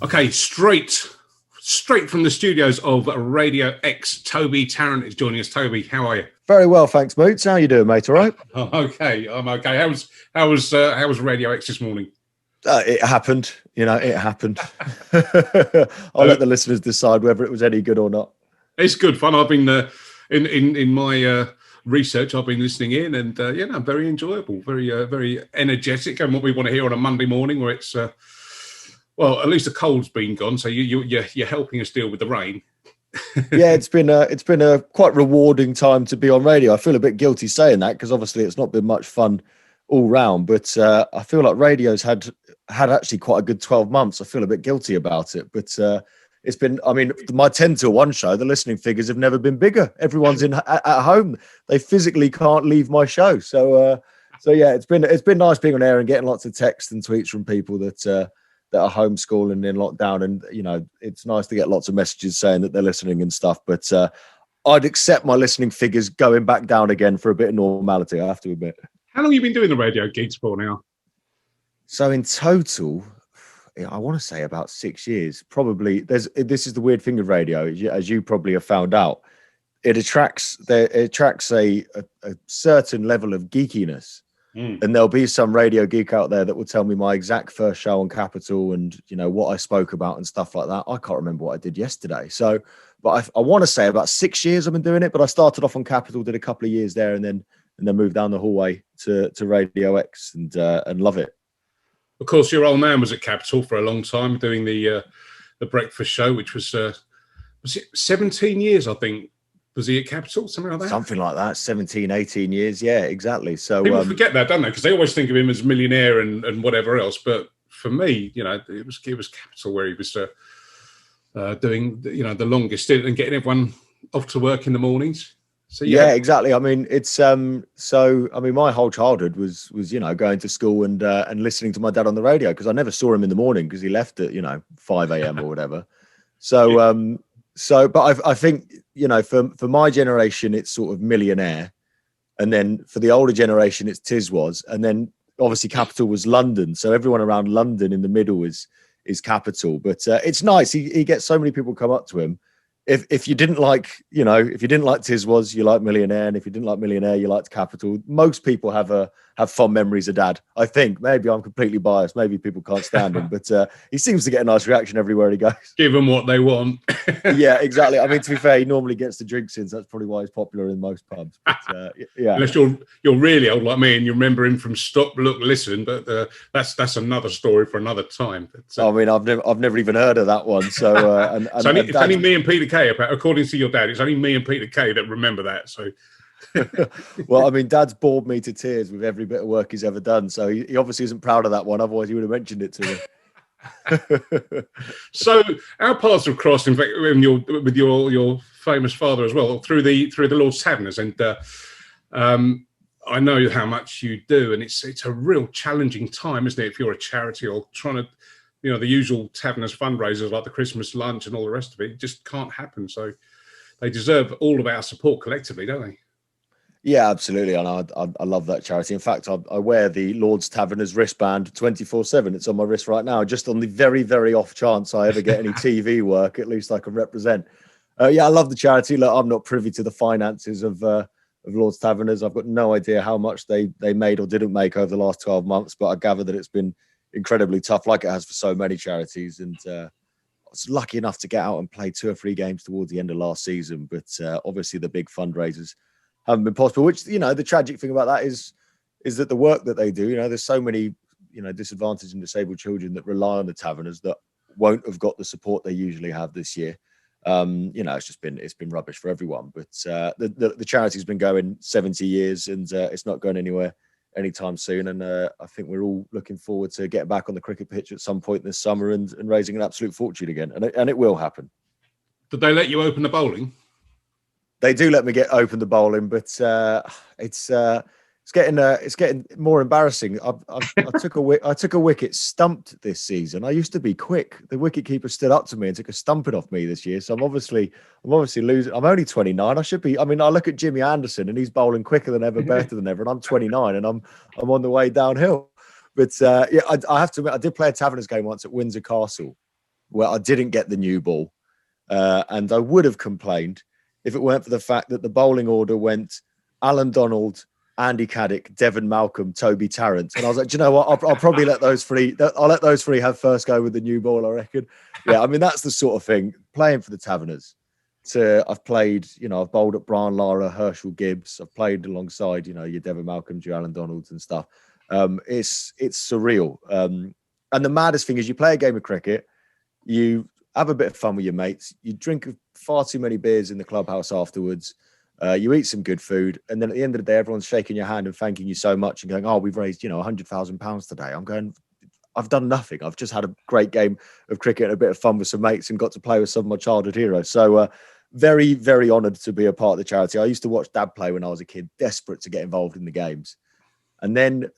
Okay, straight from the studios of Radio X. Toby Tarrant is joining us. Toby, how are you? Very well, thanks, Moots. How you doing, mate? All right? I'm okay. How was Radio X this morning? It happened. It happened. I'll let the listeners decide whether it was any good or not. It's good fun. I've been in my research. I've been listening in, and very enjoyable, very energetic, and what we want to hear on a Monday morning, where it's well, at least the cold's been gone, so you're helping us deal with the rain. Yeah, it's been a quite rewarding time to be on radio. I feel a bit guilty saying that because obviously it's not been much fun all round, but I feel like radio's had actually quite a good 12 months. I feel a bit guilty about it, but it's been, I mean, my 10 to 1 show, the listening figures have never been bigger. Everyone's at home. They physically can't leave my show. So yeah, it's been nice being on air and getting lots of texts and tweets from people that are homeschooling in lockdown. And, it's nice to get lots of messages saying that they're listening and stuff. But I'd accept my listening figures going back down again for a bit of normality, I have to admit. How long have you been doing the radio gigs for now? So in total, I want to say about 6 years. Probably this is the weird thing with radio, as you probably have found out. It attracts a certain level of geekiness. And there'll be some radio geek out there that will tell me my exact first show on Capital and, what I spoke about and stuff like that. I can't remember what I did yesterday. So, but I want to say about 6 years I've been doing it, but I started off on Capital, did a couple of years there and then moved down the hallway to Radio X and love it. Of course, your old man was at Capital for a long time doing the breakfast show, which was it 17 years, I think. Was he at Capital? Something like that? Something like that. 17, 18 years. Yeah, exactly. So people forget that, don't they? Because they always think of him as millionaire and whatever else. But for me, it was Capital where he was doing the longest stint and getting everyone off to work in the mornings. So yeah, exactly. I mean, it's my whole childhood was going to school and listening to my dad on the radio because I never saw him in the morning because he left at 5 a.m. or whatever. So but I think for my generation it's sort of Millionaire, and then for the older generation it's Tiz Was, and then obviously Capital was London. So everyone around London in the middle is Capital. But it's nice. He gets so many people come up to him. If you didn't like, if you didn't like Tiz Was, you like Millionaire, and if you didn't like Millionaire, you liked Capital. Most people have fond memories of Dad. I think maybe I'm completely biased. Maybe people can't stand him, but he seems to get a nice reaction everywhere he goes. Give them what they want. Yeah, exactly. I mean, to be fair, he normally gets the drinks in, so that's probably why he's popular in most pubs. But, yeah, unless you're really old like me and you remember him from Stop, Look, Listen, but that's another story for another time. But, I mean, I've never even heard of that one. So it's only me and Peter Kay. According to your dad, it's only me and Peter Kay that remember that. So. Well, I mean, Dad's bored me to tears with every bit of work he's ever done, so he obviously isn't proud of that one. Otherwise, he would have mentioned it to me. So our paths have crossed, in fact, with your famous father as well, through the Lord's Taverners, and I know how much you do, and it's a real challenging time, isn't it? If you're a charity or trying to, the usual Taverners fundraisers like the Christmas lunch and all the rest of it, just can't happen. So they deserve all of our support collectively, don't they? Yeah, absolutely. And I love that charity. In fact, I wear the Lord's Taverners wristband 24/7. It's on my wrist right now. Just on the very, very off chance I ever get any TV work, at least I can represent. Yeah, I love the charity. Look, I'm not privy to the finances of Lord's Taverners. I've got no idea how much they made or didn't make over the last 12 months, but I gather that it's been incredibly tough, like it has for so many charities. And I was lucky enough to get out and play 2 or 3 games towards the end of last season. But obviously the big fundraisers haven't been possible, which, the tragic thing about that is that the work that they do, there's so many, disadvantaged and disabled children that rely on the Taverners that won't have got the support they usually have this year. It's been rubbish for everyone, but the charity's been going 70 years and it's not going anywhere anytime soon. And I think we're all looking forward to getting back on the cricket pitch at some point this summer and raising an absolute fortune again. And it will happen. Did they let you open the bowling? They do let me open the bowling, but it's getting more embarrassing. I took a wicket stumped this season. I used to be quick. The wicketkeeper stood up to me and took a stumping off me this year. So I'm obviously losing. I'm only 29. I should be. I mean, I look at Jimmy Anderson and he's bowling quicker than ever, better than ever, and I'm 29 and I'm on the way downhill. But I have to admit, I did play a Taverners game once at Windsor Castle. Well, I didn't get the new ball, and I would have complained if it weren't for the fact that the bowling order went Alan Donald, Andy Caddick, Devon Malcolm, Toby Tarrant. And I was like, do you know what? I'll probably let those three have first go with the new ball, I reckon. Yeah, I mean, that's the sort of thing. Playing for the Taverners. I've played, I've bowled at Brian Lara, Herschel Gibbs. I've played alongside, your Devon Malcolms, your Alan Donalds and stuff. It's surreal. And the maddest thing is you play a game of cricket, you have a bit of fun with your mates, you drink far too many beers in the clubhouse afterwards. You eat some good food, and then at the end of the day, everyone's shaking your hand and thanking you so much and going, "Oh, we've raised, £100,000 today." I'm going, I've done nothing. I've just had a great game of cricket and a bit of fun with some mates and got to play with some of my childhood heroes. So very, very honoured to be a part of the charity. I used to watch Dad play when I was a kid, desperate to get involved in the games. And then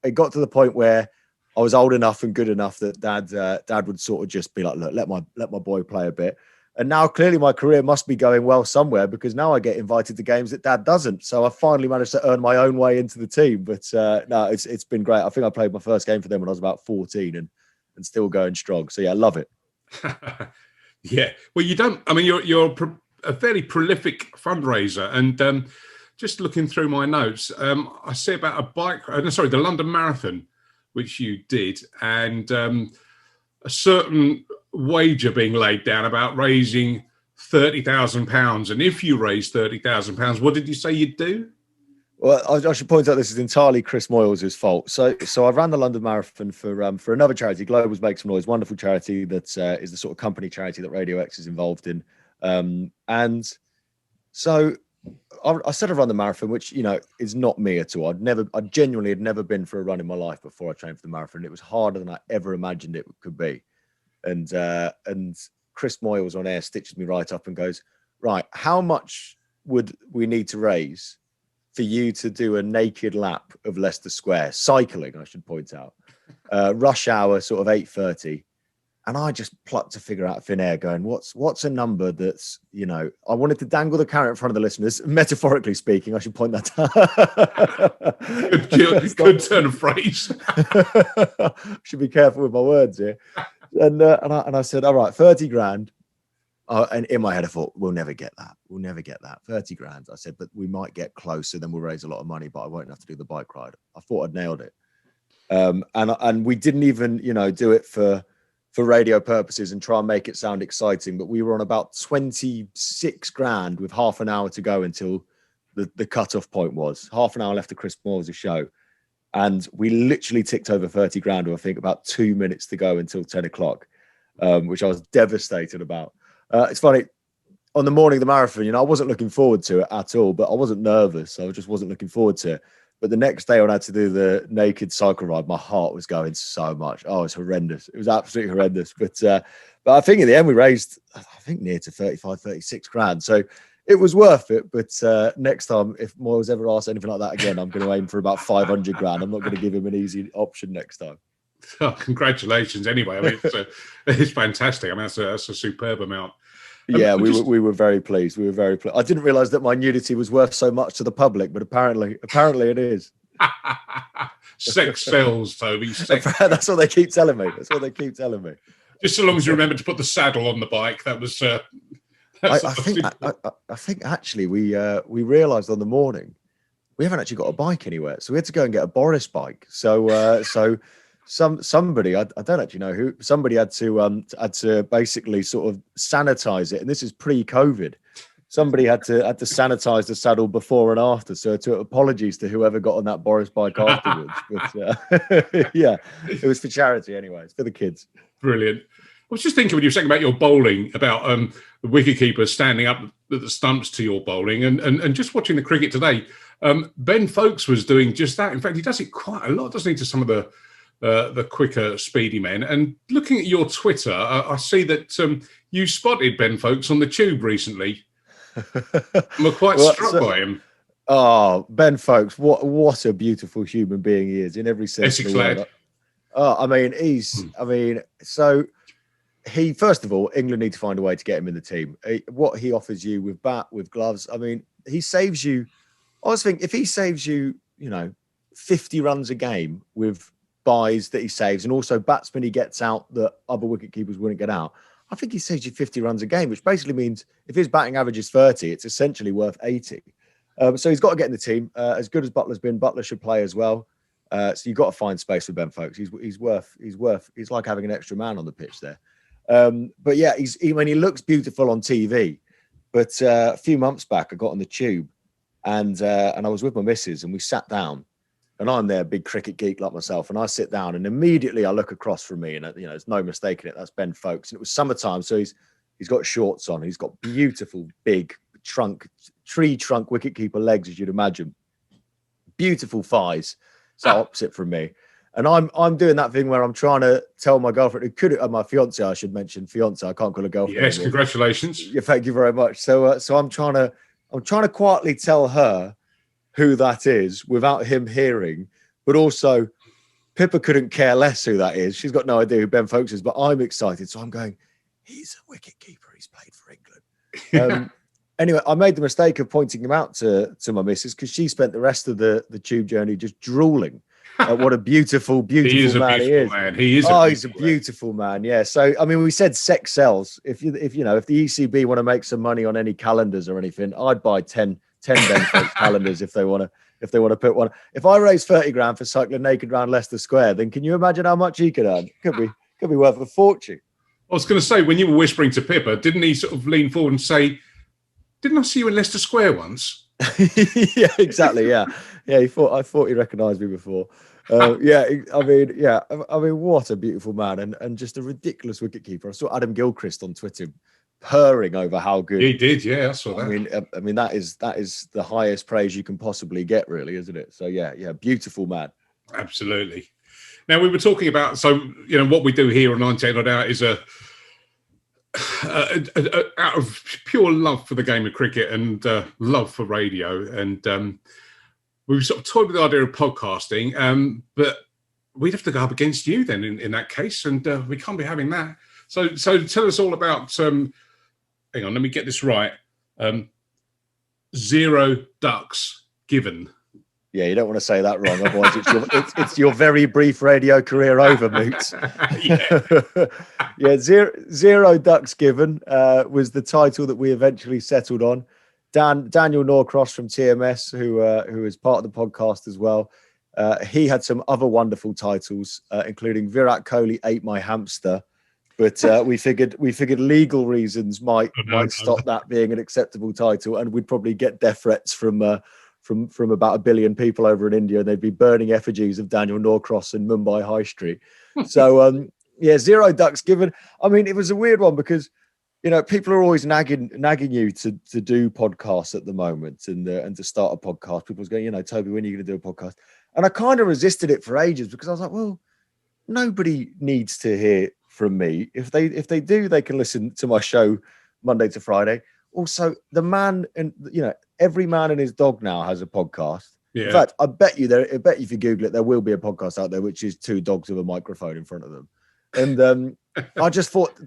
it got to the point where I was old enough and good enough that Dad would sort of just be like, "Look, let my boy play a bit." And now clearly my career must be going well somewhere, because now I get invited to games that Dad doesn't. So I finally managed to earn my own way into the team. But no, it's been great. I think I played my first game for them when I was about 14 and still going strong. So yeah, I love it. Yeah. Well, you're a very prolific fundraiser. And just looking through my notes, I see about the London Marathon, which you did, and a certain wager being laid down about raising £30,000. And if you raise £30,000, what did you say you'd do? Well, I should point out this is entirely Chris Moyles' fault. So I ran the London Marathon for another charity, Globals Make Some Noise, wonderful charity that is the sort of company charity that Radio X is involved in. And so I said I'd run the marathon, which, is not me at all. I genuinely had never been for a run in my life before I trained for the marathon. It was harder than I ever imagined it could be. And Chris Moyles on air stitches me right up and goes, "Right, how much would we need to raise for you to do a naked lap of Leicester Square, cycling, I should point out, rush hour, sort of 8:30. And I just plucked to figure out thin air going, what's a number that's, I wanted to dangle the carrot in front of the listeners, metaphorically speaking, I should point that out. Good turn of phrase. Should be careful with my words here. And I said, all right, 30 grand. And in my head, I thought, we'll never get that. 30 grand. I said, but we might get closer, then we'll raise a lot of money, but I won't have to do the bike ride. I thought I'd nailed it. And we didn't even, do it for radio purposes and try and make it sound exciting. But we were on about 26 grand with half an hour to go until the cutoff point was. Half an hour left of Chris Moyles' show. And we literally ticked over 30 grand with, I think, about 2 minutes to go until 10 o'clock, which I was devastated about. It's funny, on the morning of the marathon, I wasn't looking forward to it at all, but I wasn't nervous. I just wasn't looking forward to it. But the next day when I had to do the naked cycle ride, my heart was going so much. Oh, it's horrendous. It was absolutely horrendous. But I think in the end, we raised, near to 35, 36 grand. So it was worth it. But next time, if Moyles ever asks anything like that again, I'm going to aim for about 500 grand. I'm not going to give him an easy option next time. Oh, congratulations. Anyway, I mean, it's fantastic. I mean, that's a superb amount. Yeah, we were very pleased. We were very pleased. I didn't realise that my nudity was worth so much to the public, but apparently it is. Sex sells, Toby. That's what they keep telling me. Just so long as you remember to put the saddle on the bike, that was. I think actually we realised on the morning we haven't actually got a bike anywhere, so we had to go and get a Boris bike. So somebody I don't actually know who, somebody had to basically sort of sanitize it, and this is pre-COVID. Somebody had to sanitize the saddle before and after. So apologies to whoever got on that Boris bike afterwards. But yeah, it was for charity anyway. It's for the kids. Brilliant. I was just thinking when you were saying about your bowling, about the wicketkeeper standing up at the stumps to your bowling, and just watching the cricket today. Ben Foakes was doing just that. In fact, he does it quite a lot, doesn't he, to some of the quicker, speedy men. And looking at your Twitter, I see that you spotted Ben Foakes on the tube recently. We're quite struck by him. Oh, Ben Foakes, what a beautiful human being he is in every sense of the word. Oh, I mean, so he, first of all, England need to find a way to get him in the team. What he offers you with bat, with gloves, I mean, he saves you. I was thinking, if he saves you, 50 runs a game with buys that he saves, and also batsmen he gets out that other wicket keepers wouldn't get out, I think he saves you 50 runs a game, which basically means if his batting average is 30, it's essentially worth 80. So he's got to get in the team. As good as Butler's been, Butler should play as well. So you've got to find space for Ben Foakes. He's like having an extra man on the pitch there. But yeah, he looks beautiful on TV. But a few months back, I got on the tube and I was with my missus and we sat down. And I'm there, big cricket geek like myself. And I sit down and immediately I look across from me and, there's no mistaking it. That's Ben Foakes. And it was summertime. So he's got shorts on. He's got beautiful, big tree trunk wicketkeeper legs, as you'd imagine. Beautiful thighs. So opposite from me. And I'm doing that thing where I'm trying to tell my girlfriend, my fiance, I should mention, fiance. I can't call her girlfriend. Yes, anymore. Congratulations. Yeah, thank you very much. So I'm trying to quietly tell her who that is without him hearing, but also Pippa couldn't care less who that is. She's got no idea who Ben Foakes is, but I'm excited. So I'm going, he's a wicket keeper. He's played for England. Anyway, I made the mistake of pointing him out to my missus because she spent the rest of the tube journey just drooling at what a beautiful, beautiful man he is. He's a beautiful man. Yeah. So, I mean, we said sex sells. If the ECB want to make some money on any calendars or anything, I'd buy 10 Ben Foakes calendars if they want to put one. If I raise 30 grand for cycling naked around Leicester Square, then can you imagine how much he could earn? Could be worth a fortune. I was going to say, when you were whispering to Pippa, didn't he sort of lean forward and say, "Didn't I see you in Leicester Square once?" Yeah, exactly. Yeah. I thought he recognised me before. I mean, what a beautiful man and just a ridiculous wicketkeeper. I saw Adam Gilchrist on Twitter purring over how good he did. Yeah, I saw that. I mean, that is the highest praise you can possibly get, really, isn't it? So yeah, beautiful man. Absolutely. Now we were talking about what we do here on 98 Not Out is out of pure love for the game of cricket and love for radio, and we've sort of toyed with the idea of podcasting, but we'd have to go up against you then in that case, and we can't be having that. So tell us all about. Hang on, let me get this right. 0 ducks given. Yeah, you don't want to say that wrong, otherwise it's your very brief radio career over, Moots. Yeah, zero ducks given was the title that we eventually settled on. Daniel Norcross from TMS, who is part of the podcast as well. He had some other wonderful titles, including Virat Kohli ate my hamster. But we figured legal reasons might stop that being an acceptable title, and we'd probably get death threats from about 1 billion people over in India, and they'd be burning effigies of Daniel Norcross in Mumbai High Street. So 0 ducks given. I mean, it was a weird one because people are always nagging you to do podcasts at the moment and to start a podcast. People's going, Toby, when are you going to do a podcast? And I kind of resisted it for ages because I was like, well, nobody needs to hear from me. If they do, they can listen to my show Monday to Friday. Also, the man and every man and his dog now has a podcast. Yeah. In fact, I bet you if you Google it, there will be a podcast out there which is 2 dogs with a microphone in front of them. And I just thought,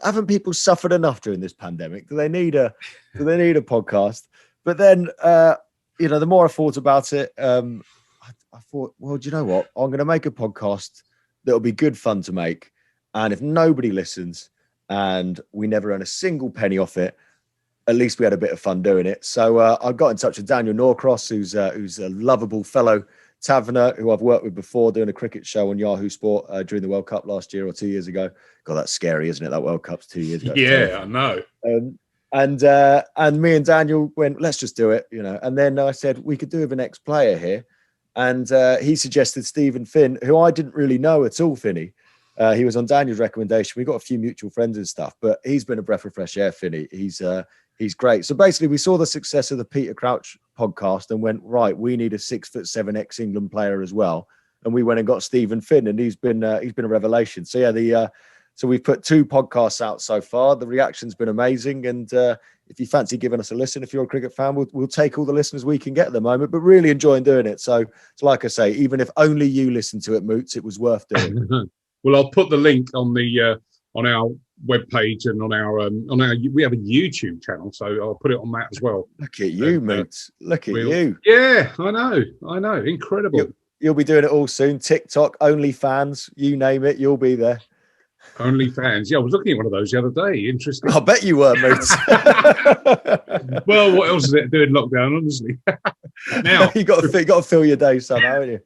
haven't people suffered enough during this pandemic? Do they need a podcast? But then the more I thought about it, I thought, well, do you know what? I'm going to make a podcast that'll be good fun to make. And if nobody listens and we never earn a single penny off it, at least we had a bit of fun doing it. So I got in touch with Daniel Norcross, who's a lovable fellow Taverner who I've worked with before, doing a cricket show on Yahoo Sport during the World Cup last year or 2 years ago. God, that's scary, isn't it? That World Cup's 2 years ago. Yeah, I know. And me and Daniel went, let's just do it, And then I said we could do with an ex-player here, and he suggested Stephen Finn, who I didn't really know at all. Finny. He was on Daniel's recommendation. We got a few mutual friends and stuff, but he's been a breath of fresh air, Finny. He's great. So basically, we saw the success of the Peter Crouch podcast and went, right, we need a 6'7" ex-England player as well. And we went and got Stephen Finn, and he's been a revelation. So yeah, so we've put 2 podcasts out so far. The reaction's been amazing, and if you fancy giving us a listen, if you're a cricket fan, we'll take all the listeners we can get at the moment. But really enjoying doing it. So like I say, even if only you listen to it, Moots, it was worth doing. Well, I'll put the link on our webpage and on our we have a YouTube channel, so I'll put it on that as well. Look at you, Moots. Look at you. Yeah, I know. Incredible. You'll be doing it all soon. TikTok, OnlyFans, you name it, you'll be there. OnlyFans. Yeah, I was looking at one of those the other day. Interesting. I bet you were, mate. Well, what else is it doing lockdown, honestly? Now you got to fill your day somehow, haven't you?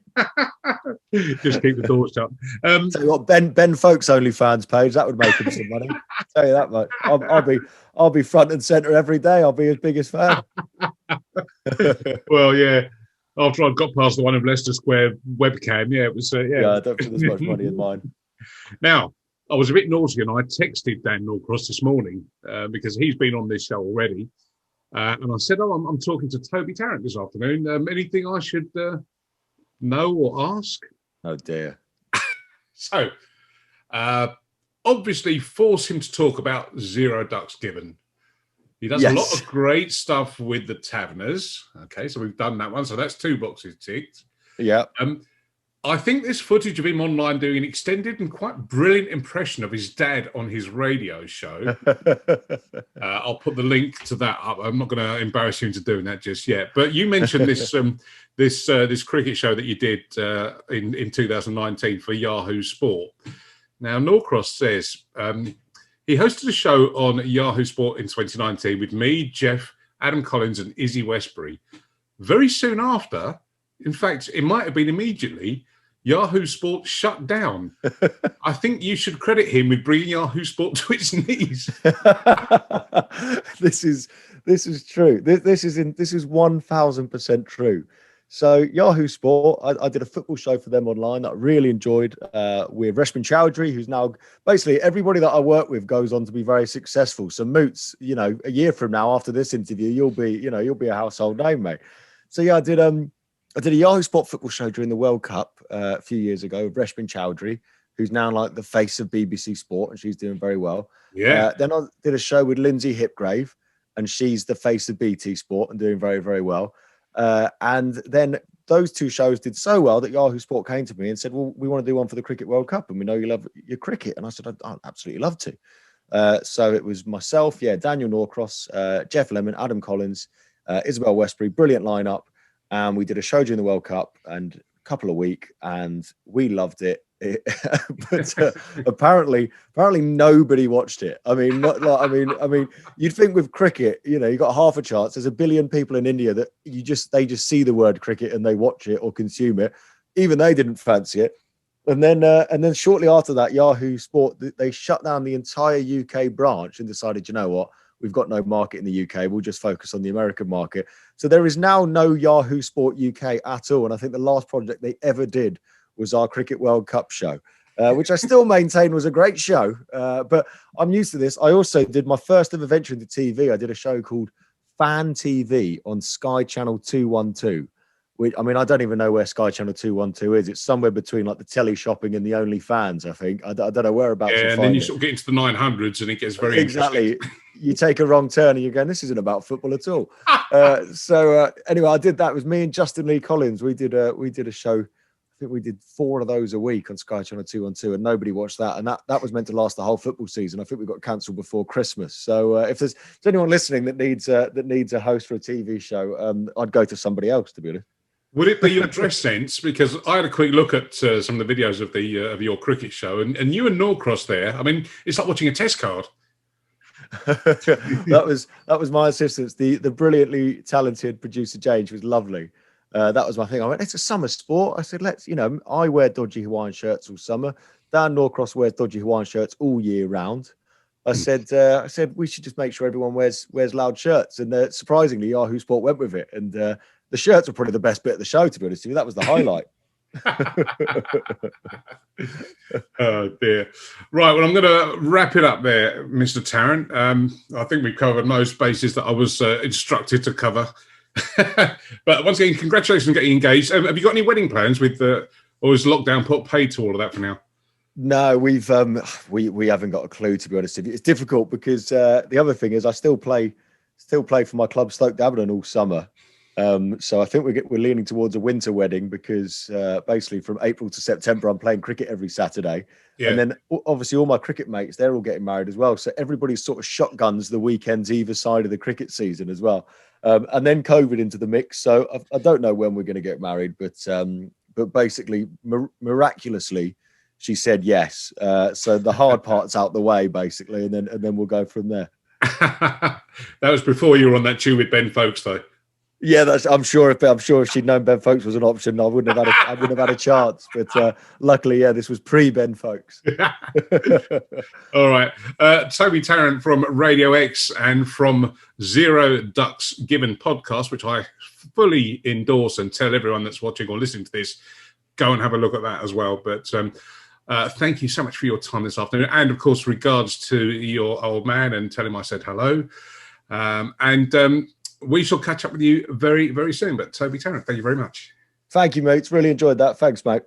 Just keep the doors shut. Tell you what, Ben Foakes OnlyFans page, that would make him some money. Tell you that much. I'll be front and centre every day. I'll be his biggest fan. Well, yeah. After I got past the one of Leicester Square webcam, yeah, it was. Yeah, I don't think there's much money in mine. Now, I was a bit naughty, and I texted Dan Norcross this morning because he's been on this show already, and I said, "Oh, I'm talking to Toby Tarrant this afternoon. Anything I should know or ask?" Oh dear. So, obviously, force him to talk about Zero Ducks Given. He does a lot of great stuff with the Taverners. Okay, so we've done that one. So that's 2 boxes ticked. Yeah. I think there's footage of him online doing an extended and quite brilliant impression of his dad on his radio show. I'll put the link to that up. I'm not going to embarrass you into doing that just yet. But you mentioned this this cricket show that you did in 2019 for Yahoo Sport. Now, Norcross says he hosted a show on Yahoo Sport in 2019 with me, Jeff, Adam Collins, and Izzy Westbury. Very soon after, in fact, it might have been immediately, Yahoo Sport shut down. I think you should credit him with bringing Yahoo Sport to its knees. This is true. This is 1000% true. So Yahoo Sport, I did a football show for them online that I really enjoyed with Reshman Chowdhury, who's now basically everybody that I work with goes on to be very successful. So Moots, a year from now after this interview, you'll be a household name, mate. So yeah, I did a Yahoo Sport football show during the World Cup a few years ago with Reshman Chowdhury, who's now like the face of BBC Sport, and she's doing very well. Yeah. Then I did a show with Lindsay Hipgrave, and she's the face of BT Sport and doing very, very well. And then those 2 shows did so well that Yahoo Sport came to me and said, well, we want to do one for the Cricket World Cup, and we know you love your cricket. And I said, I'd absolutely love to. So it was myself, Daniel Norcross, Jeff Lemon, Adam Collins, Isabel Westbury, brilliant lineup. And we did a show during the World Cup and a couple of weeks, and we loved it. But apparently nobody watched it. I mean, you'd think with cricket, you got half a chance. There's a billion people in India that they just see the word cricket and they watch it or consume it. Even they didn't fancy it. And then shortly after that, Yahoo Sport, they shut down the entire UK branch and decided, you know what? We've got no market in the UK. We'll just focus on the American market. So there is now no Yahoo Sport UK at all. And I think the last project they ever did was our Cricket World Cup show, which I still maintain was a great show. But I'm used to this. I also did my first ever venture into TV. I did a show called Fan TV on Sky Channel 212. I don't even know where Sky Channel 212 is. It's somewhere between like the telly shopping and the OnlyFans, I think. I don't know whereabouts. Yeah, and then you sort of get into the 900s and it gets very exactly. You take a wrong turn and you're going, this isn't about football at all. Anyway, I did that. It was me and Justin Lee Collins. We did a show. I think we did 4 of those a week on Sky Channel 212, and nobody watched that. And that was meant to last the whole football season. I think we got cancelled before Christmas. So if there's anyone listening that needs a host for a TV show, I'd go to somebody else, to be honest. Would it be your dress sense? Because I had a quick look at some of the videos of of your cricket show, and you and Norcross there. I mean, it's like watching a test card. that was my assistant, the brilliantly talented producer Jane. She was lovely. That was my thing. I went, it's a summer sport. I said, I wear dodgy Hawaiian shirts all summer. Dan Norcross wears dodgy Hawaiian shirts all year round. I said we should just make sure everyone wears loud shirts. And surprisingly, Yahoo Sport went with it. And the shirts were probably the best bit of the show, to be honest with you. That was the highlight. Oh dear. Right, well, I'm going to wrap it up there, Mr. Tarrant. I think we've covered most bases that I was instructed to cover. But once again, congratulations on getting engaged. Have you got any wedding plans with or is lockdown put paid to all of that for now? No, we haven't got a clue, to be honest with you. It's difficult because the other thing is I still play for my club Stoke Taverners all summer. So I think we're leaning towards a winter wedding because basically from April to September I'm playing cricket every Saturday, and then obviously all my cricket mates, they're all getting married as well. So everybody's sort of shotguns the weekends either side of the cricket season as well, and then COVID into the mix. So I don't know when we're going to get married, but but basically miraculously she said yes. So the hard part's out the way basically, and then we'll go from there. That was before you were on that tube with Ben Foakes, though. Yeah, I'm sure if she'd known Ben Foakes was an option, I wouldn't have had a chance. But luckily, yeah, this was pre Ben Foakes. All right, Toby Tarrant from Radio X and from Zero Ducks Given podcast, which I fully endorse and tell everyone that's watching or listening to this, go and have a look at that as well. But thank you so much for your time this afternoon, and of course, regards to your old man, and tell him I said hello. We shall catch up with you very, very soon. But Toby Tarrant, thank you very much. Thank you, mates. Really enjoyed that. Thanks, mate.